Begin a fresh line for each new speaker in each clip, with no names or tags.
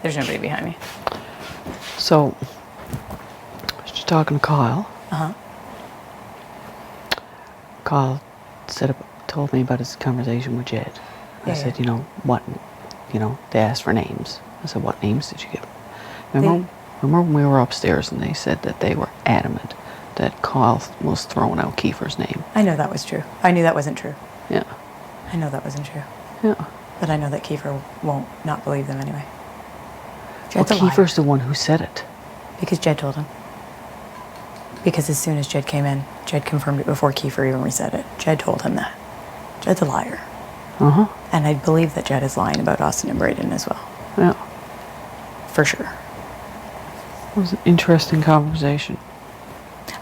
There's nobody behind me.
So, I was just talking to Kyle.
Uh-huh.
Kyle told me about his conversation with Jed. I said, they asked for names. I said, what names did you give them? Remember when we were upstairs and they said that they were adamant that Kyle was throwing out Kiefer's name?
I know that was true. I knew that wasn't true.
Yeah.
I know that wasn't true.
Yeah.
But I know that Kiefer won't not believe them anyway.
Well,
Jed's a liar.
Kiefer's the one who said it.
Because Jed told him. Because as soon as Jed came in, Jed confirmed it before Kiefer even resaid it. Jed told him that. Jed's a liar.
Uh-huh.
And I believe that Jed is lying about Austin and Braden as well.
Yeah.
For sure.
It was an interesting conversation.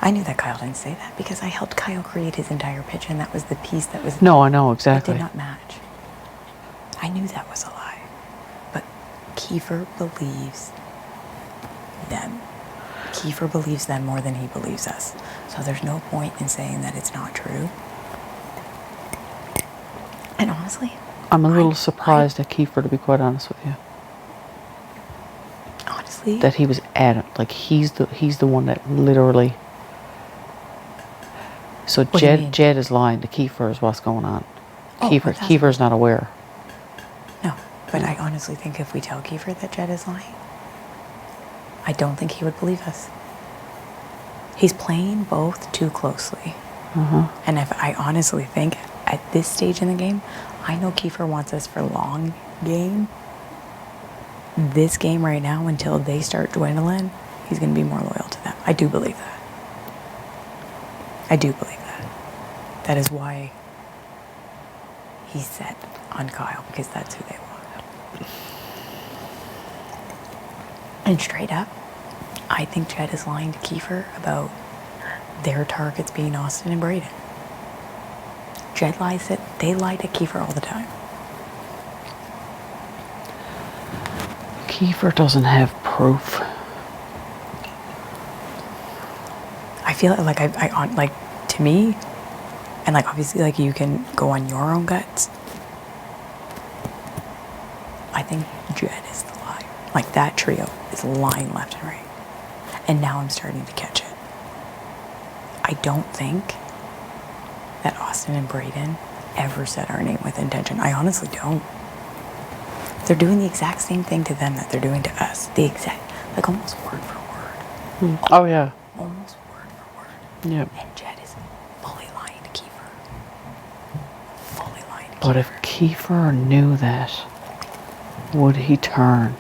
I knew that Kyle didn't say that because I helped Kyle create his entire pitch, and that was the piece that was...
No, I know, exactly.
It did not match. I knew that was a lie. But Kiefer believes them. Kiefer believes them more than he believes us. So there's no point in saying that it's not true. And honestly...
I'm a little surprised at Kiefer, to be quite honest with you.
Honestly...
That he was adamant. Like, he's the one that literally... So Jed is lying to Kiefer is what's going on.
Oh,
Kiefer's not aware.
No, but I honestly think if we tell Kiefer that Jed is lying, I don't think he would believe us. He's playing both too closely.
Uh-huh.
And if I honestly think at this stage in the game, I know Kiefer wants us for long game. This game right now, until they start dwindling, he's going to be more loyal to them. I do believe that. I do believe that. That is why he's set on Kyle, because that's who they want. And straight up, I think Jed is lying to Kiefer about their targets being Austin and Braden. Jed lies it. They lie to Kiefer all the time.
Kiefer doesn't have proof.
I feel like like to me, and like obviously like you can go on your own guts. I think Jed is the liar. Like that trio is lying left and right. And now I'm starting to catch it. I don't think that Austin and Braden ever said our name with intention. I honestly don't. They're doing the exact same thing to them that they're doing to us. The exact, like almost word for word.
Oh, yeah.
Almost word for word.
Yeah.
And Jed is fully lying to Kiefer. Fully lying to Kiefer.
But if Kiefer knew that, would he turn?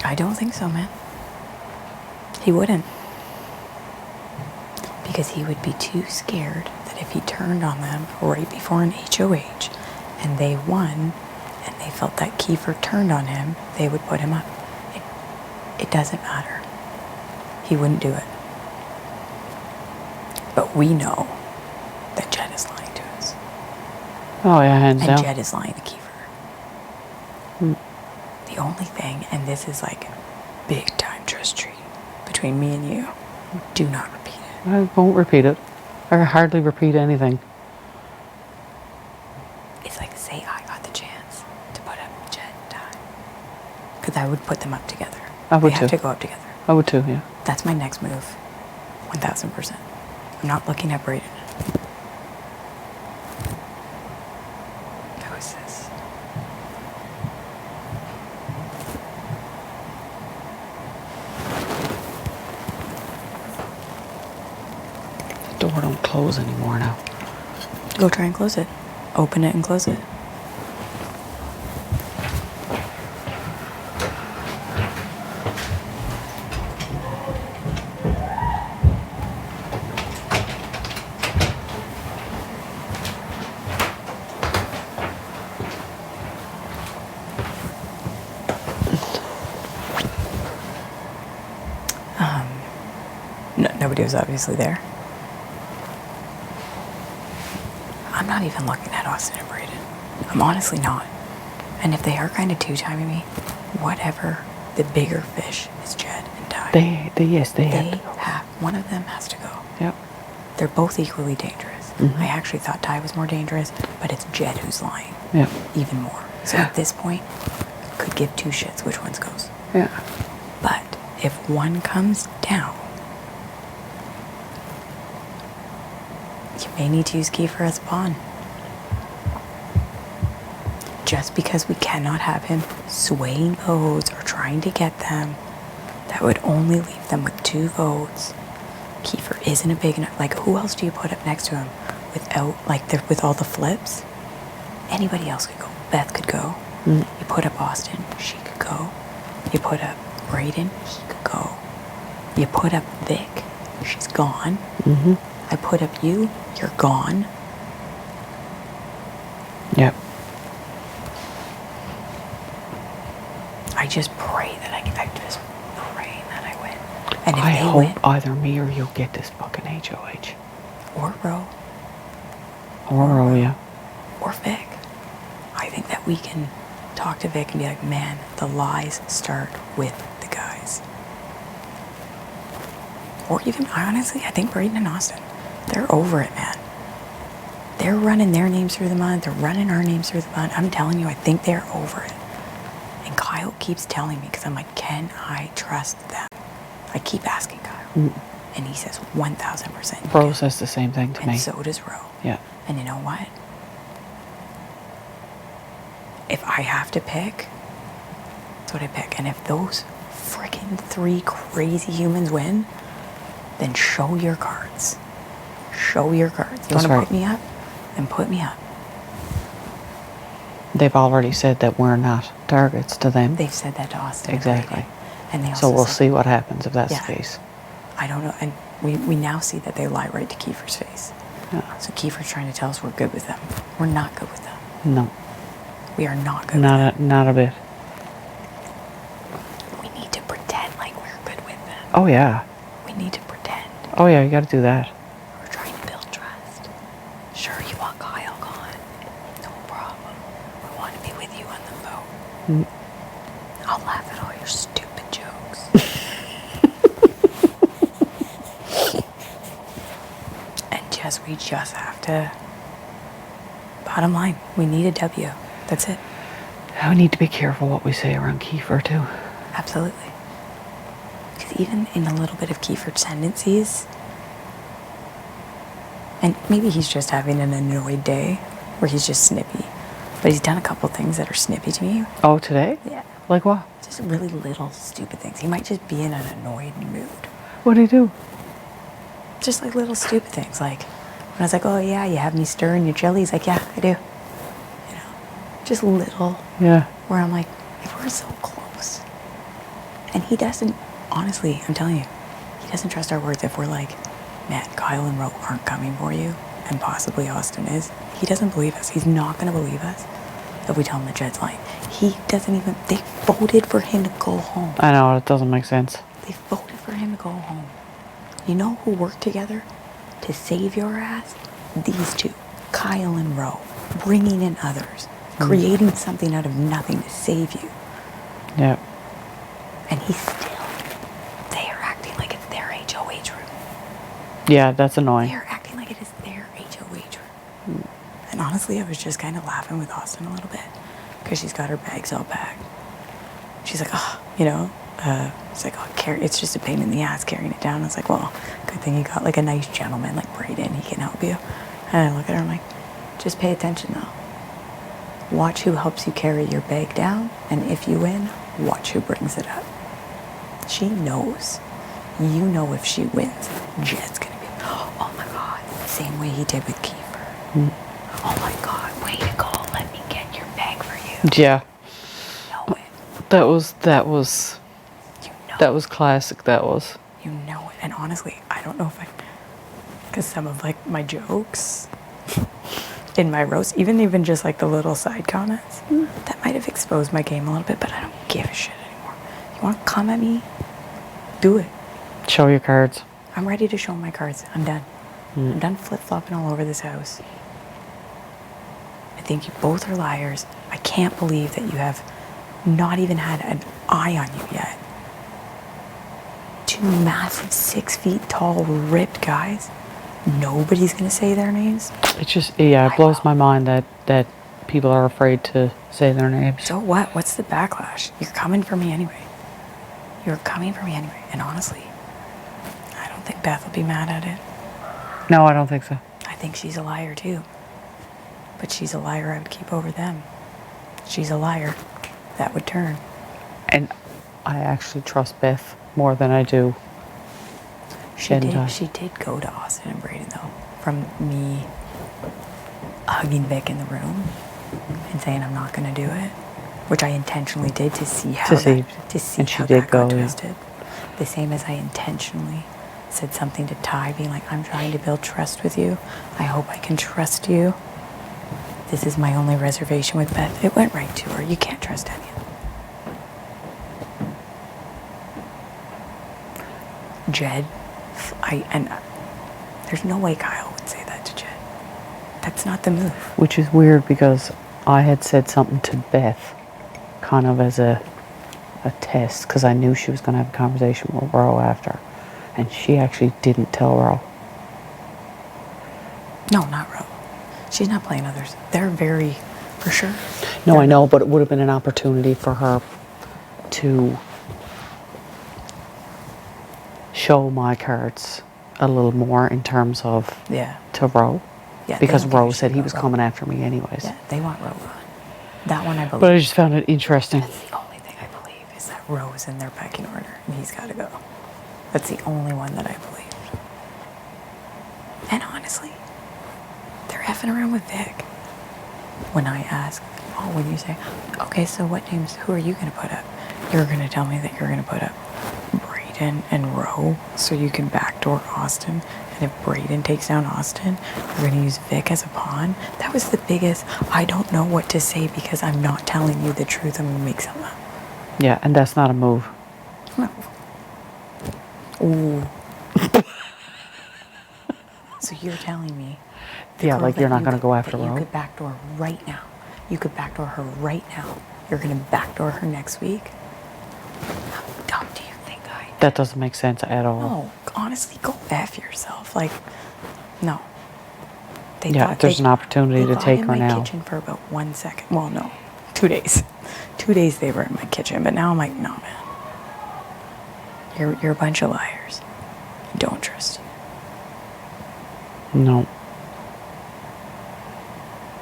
I don't think so, man. He wouldn't. Because he would be too scared that if he turned on them right before an HOH and they won and they felt that Kiefer turned on him, they would put him up. It doesn't matter. He wouldn't do it. But we know that Jed is lying to us.
Oh, yeah, hands down.
And Jed is lying to Kiefer. The only thing, and this is like big time trust tree between me and you, do not repeat it.
I won't repeat it. I hardly repeat anything.
It's like, say I got the chance to put up Jed and Ty. Because I would put them up together.
I would
They
too.
have to go up together.
I would too, yeah.
That's my next move. 1000%. I'm not looking at Braden. Who is this?
The door don't close anymore now.
Go try and close it. Open it and close it. No, nobody was obviously there. I'm not even looking at Austin and Braden. I'm honestly not. And if they are kind of two-timing me, whatever, the bigger fish is Jed and Ty.
They have to go.
One of them has to go.
Yep.
They're both equally dangerous. I actually thought Ty was more dangerous, but it's Jed who's lying.
Yep.
Even more. So at this point, could give two shits which one's goes.
Yeah.
But if one comes down, you may need to use Kiefer as a pawn. Just because we cannot have him swaying votes or trying to get them, that would only leave them with 2 votes. Kiefer isn't a big enough, like who else do you put up next to him without, like with all the flips? Anybody else could go. Beth could go. You put up Austin, she could go. You put up Brayden, he could go. You put up Vic, she's gone. I put up you, you're gone.
Yep.
I just pray that I just pray that I win. And if
I
they
hope
win,
either me or you'll get this fucking HOH.
or Ro,
Or yeah.
or Vic, I think that we can talk to Vic and be like, man, the lies start with the guys. Or even, honestly, I think Brayden and Austin, they're over it, man. They're running their names through the mud. They're running our names through the mud. I'm telling you, I think they're over it. And Kyle keeps telling me, because I'm like, can I trust them? I keep asking Kyle. And he says 1,000%.
Ro says the same thing to me.
And so does Ro.
Yeah.
And you know what? If I have to pick, that's what I pick. And if those freaking 3 crazy humans win, then show your cards. Show your cards. You want to put me up? Then put me up.
They've already said that we're not targets to them.
They've said that to Austin.
Exactly.
And they also
So we'll
said,
see what happens if that's the case.
I don't know. And we now see that they lie right to Kiefer's face.
Yeah.
So Kiefer's trying to tell us we're good with them. We're not good with them.
No.
We are not good with them.
Not a bit.
We need to pretend like we're good with them.
Oh yeah.
We need to pretend.
Oh yeah, you gotta do that.
We're trying to build trust. Sure, you want Kyle gone. No problem. We want to be with you on the boat. I'll laugh at all your stupid jokes. And we just have to, bottom line, we need a W. That's it.
We need to be careful what we say around Kiefer too.
Absolutely. Because even in a little bit of Kiefer's tendencies, and maybe he's just having an annoyed day where he's just snippy, but he's done a couple things that are snippy to me.
Oh, today?
Yeah.
Like what?
Just really little stupid things. He might just be in an annoyed mood.
What do you do?
Just like little stupid things. Like when I was like, oh yeah, you have me stirring your chili. He's like, yeah, I do. You know, just little.
Yeah.
Where I'm like, if we're so close. And he doesn't, honestly, I'm telling you, he doesn't trust our words. If we're like, man, Kyle and Ro aren't coming for you, and possibly Austin is, he doesn't believe us. He's not going to believe us if we tell him the Jed's lying. He doesn't even, they voted for him to go home.
I know, it doesn't make sense.
They voted for him to go home. You know who worked together to save your ass? These two, Kyle and Ro, bringing in others, creating something out of nothing to save you.
Yeah.
And he's still, they are acting like it's their HOH room.
Yeah, that's annoying.
They are acting like it is their HOH room. And honestly, I was just kind of laughing with Austin a little bit because she's got her bags all packed. She's like, oh, you know, it's like, oh, it's just a pain in the ass carrying it down. I was like, well, good thing you got like a nice gentleman like Brayden. He can help you. And I look at her, I'm like, just pay attention though. Watch who helps you carry your bag down. And if you win, watch who brings it up. She knows. You know if she wins, Jed's going to be, oh my God, same way he did with Kiefer. Oh my God, way to go. Let me get your bag for you.
Yeah.
You know it.
That was
You know
that was classic, that was.
You know it. And honestly, I don't know if because some of like my jokes in my roast, even just like the little side comments, that might have exposed my game a little bit, but I don't give a shit anymore. You want to come at me? Do it.
Show your cards.
I'm ready to show my cards. I'm done. I'm done flip-flopping all over this house. I think you both are liars. I can't believe that you have not even had an eye on you yet. Two massive 6 feet tall, ripped guys. Nobody's gonna say their names.
It just, yeah, it blows my mind that people are afraid to say their names.
So what? What's the backlash? You're coming for me anyway. You're coming for me anyway. And honestly, I don't think Beth will be mad at it.
No, I don't think so.
I think she's a liar too. But she's a liar I would keep over them. She's a liar that would turn.
And I actually trust Beth more than I do.
She did go to Austin and Braden though. From me hugging Vic in the room and saying I'm not going to do it, which I intentionally did to see how
and she
how
did
that got
go, yeah.
twisted. The same as I intentionally said something to Ty, being like, I'm trying to build trust with you. I hope I can trust you. This is my only reservation with Beth. It went right to her. You can't trust any of them. Jed, there's no way Kyle would say that to Jed. That's not the move.
Which is weird because I had said something to Beth kind of as a test because I knew she was going to have a conversation with Ro after. And she actually didn't tell Ro.
No, not Ro. She's not playing others. They're very, for sure.
No, I know, but it would have been an opportunity for her to show my cards a little more in terms of to Ro.
Yeah,
because
they don't
Ro
give a
said
shit
he
about
was
Ro.
coming after me anyways.
Yeah, they want Ro gone. That one I believe.
But I just found it interesting.
That's the only thing I believe is that Ro is in their pecking order and he's got to go. That's the only one that I believe. And honestly, they're effing around with Vic. When I ask, when you say, okay, so what names, who are you going to put up? You're going to tell me that you're going to put up Braden and Ro so you can backdoor Austin. And if Braden takes down Austin, you're going to use Vic as a pawn. That was the biggest, I don't know what to say because I'm not telling you the truth. I'm going to make something up.
Yeah, and that's not a move.
No. Ooh. So you're telling me.
Yeah, like you're not going to go after Ro?
You could backdoor right now. You could backdoor her right now. You're going to backdoor her next week? How dumb do you think I am?
That doesn't make sense at all.
No, honestly, go F yourself. Like, no.
If there's an opportunity to take her now.
They were in my kitchen for about 1 second. Well, no, 2 days. 2 days they were in my kitchen, but now I'm like, no, man. You're a bunch of liars. I don't trust you.
No.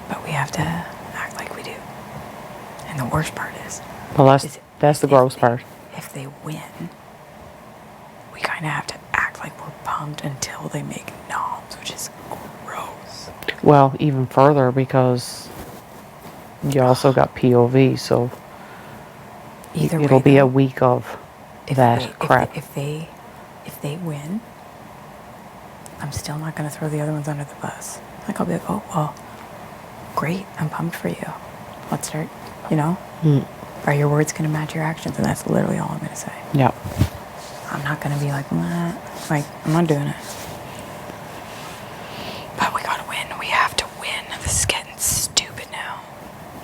But we have to act like we do. And the worst part is...
Well, that's the gross part.
If they win, we kind of have to act like we're pumped until they make noms, which is gross.
Well, even further because you also got POV, so it'll be a week of that crap.
If they win, I'm still not going to throw the other ones under the bus. Like, I'll be like, oh, well, great, I'm pumped for you. Let's start, Are your words going to match your actions? And that's literally all I'm going to say.
Yeah.
I'm not going to be like, nah. Like, I'm not doing it. But we got to win. We have to win. This is getting stupid now.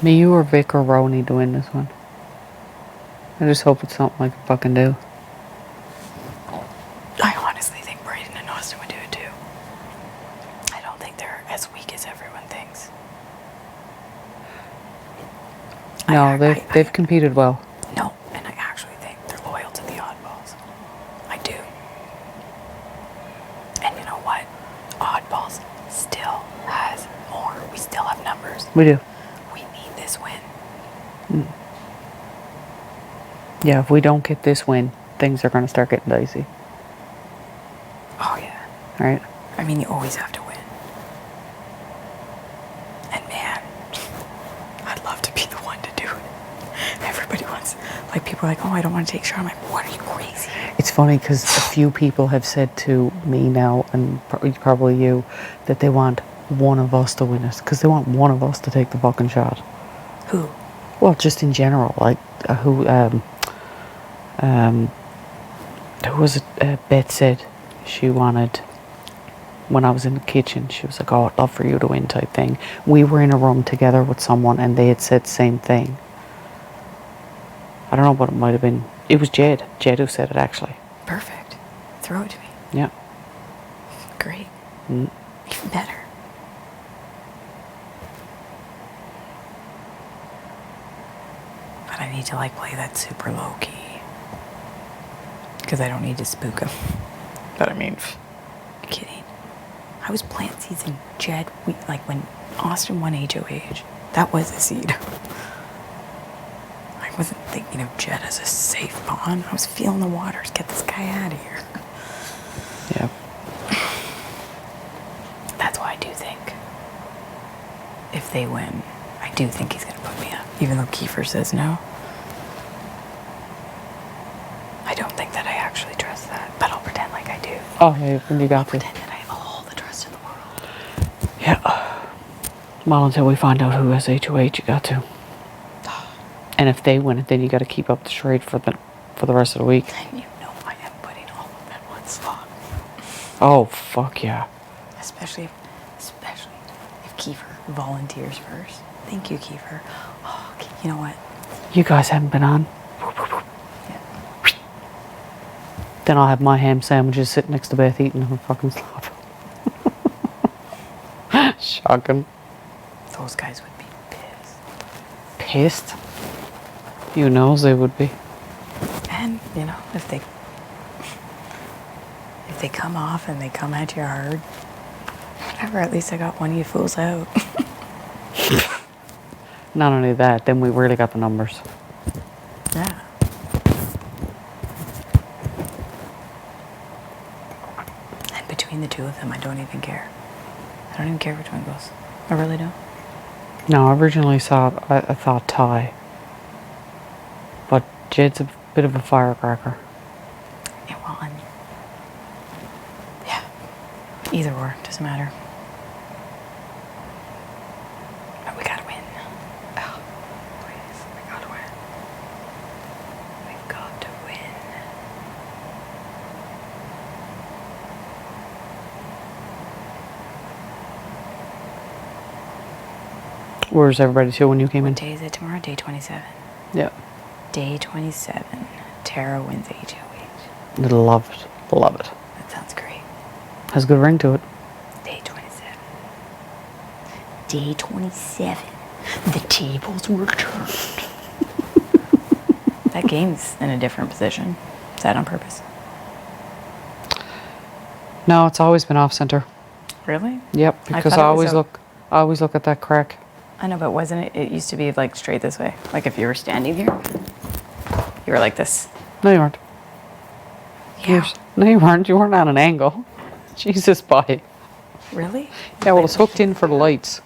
Me, you, or Vic, or Ro need to win this one. I just hope it's something I can fucking do.
I honestly think Braden and Austin would do it too. I don't think they're as weak as everyone thinks.
No, they've competed well.
No, and I actually think they're loyal to the oddballs. I do. And you know what? Oddballs still has more. We still have numbers.
We do.
We need this win.
Yeah, if we don't get this win, things are going to start getting dicey.
Oh, yeah.
Right?
I mean, you always have to win. And man, I'd love to be the one to do it. Everybody wants, like, people are like, oh, I don't want to take Char. I'm like, what, are you crazy?
It's funny because a few people have said to me now, and probably you, that they want one of us to win it. Because they want one of us to take the fucking shot.
Who?
Well, just in general. Like, who was it? Beth said she wanted, when I was in the kitchen, she was like, oh, I'd love for you to win type thing. We were in a room together with someone and they had said the same thing. I don't know what it might have been. It was Jed. Jed who said it, actually.
Perfect. Throw it to me.
Yeah.
Great. Even better. need to like play that super low key. Because I don't need to spook him. But I mean, kidding. I was plant season Jed, like when Austin won HOH. That was a seed. I wasn't thinking of Jed as a safe pawn. I was feeling the waters. Get this guy out of here.
Yeah.
That's why I do think if they win, I do think he's going to put me up. Even though Kiefer says no. I don't think that I actually trust that, but I'll pretend like I do.
Oh, yeah, you got to.
Pretend that I have all the trust in the world.
Yeah. Well, until we find out who has HOH, you got to. And if they win it, then you got to keep up the charade for the rest of the week.
And you know I am putting all of them in one slot.
Oh, fuck yeah.
Especially if Kiefer volunteers first. Thank you, Kiefer. Oh, you know what?
You guys haven't been on.
Yeah.
Then I'll have my ham sandwiches sitting next to Beth eating her fucking slop. Shocking.
Those guys would be pissed.
Pissed? You knows they would be.
And, you know, if they come off and they come at you hard, whatever, at least I got one of you fools out.
Not only that, then we really got the numbers.
Yeah. And between the two of them, I don't even care. I don't even care which one goes. I really don't.
No, I originally I thought tie. But Jed's a bit of a firecracker.
Yeah, well, yeah. Either or, doesn't matter. But we gotta win. Oh, please, we gotta win. We've got to win.
Where's everybody to when you came in?
What day is it tomorrow? Day 27.
Yeah.
Day 27. Tera wins HOH.
Love it. Love it.
That sounds great.
Has a good ring to it.
Day 27. Day 27. The tables were turned. That game's in a different position. Is that on purpose?
No, it's always been off center.
Really?
Yep, because
thought
I
it was
always look at that crack.
I know, but wasn't it? It used to be like straight this way. Like if you were standing here, you were like this.
No, you weren't.
Yeah.
No, you weren't. You weren't on an angle. Jesus, bye.
Really?
Yeah, well, it's hooked in for the lights.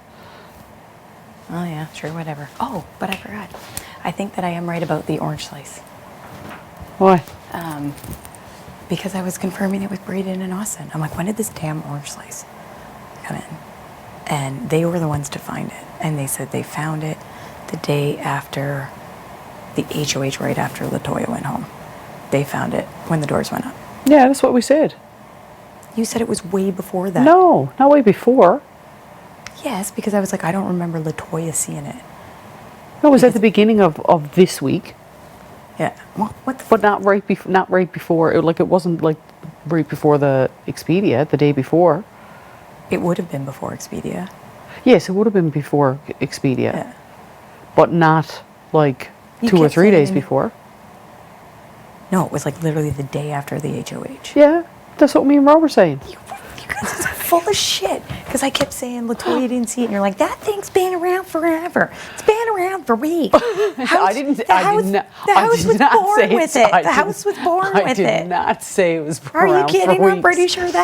Oh yeah, sure, whatever. Oh, but I forgot. I think that I am right about the orange slice.
Why?
Because I was confirming it with Braden and Austin. I'm like, when did this damn orange slice come in? And they were the ones to find it. And they said they found it the day after the HOH, right after LaToya went home. They found it when the doors went up.
Yeah, that's what we said.
You said it was way before that.
No, not way before.
Yes, because I was like, I don't remember LaToya seeing it.
No, it was at the beginning of this week.
Yeah. Well, what the
But not right before. It wasn't like right before the Expedia, the day before.
It would have been before Expedia.
Yes, it would have been before Expedia.
Yeah.
But not like
You
2 or
kept
3 days
saying-
before.
No, it was like literally the day after the HOH.
Yeah, that's what me and Rob were saying.
You guys are full of shit. Because I kept saying LaToya didn't see it, and you're like, that thing's been around forever. It's been around for weeks. The house was born with it. The house was born with it.
I did not say it was
Are you
around
kidding?
for
I'm pretty
weeks.
sure the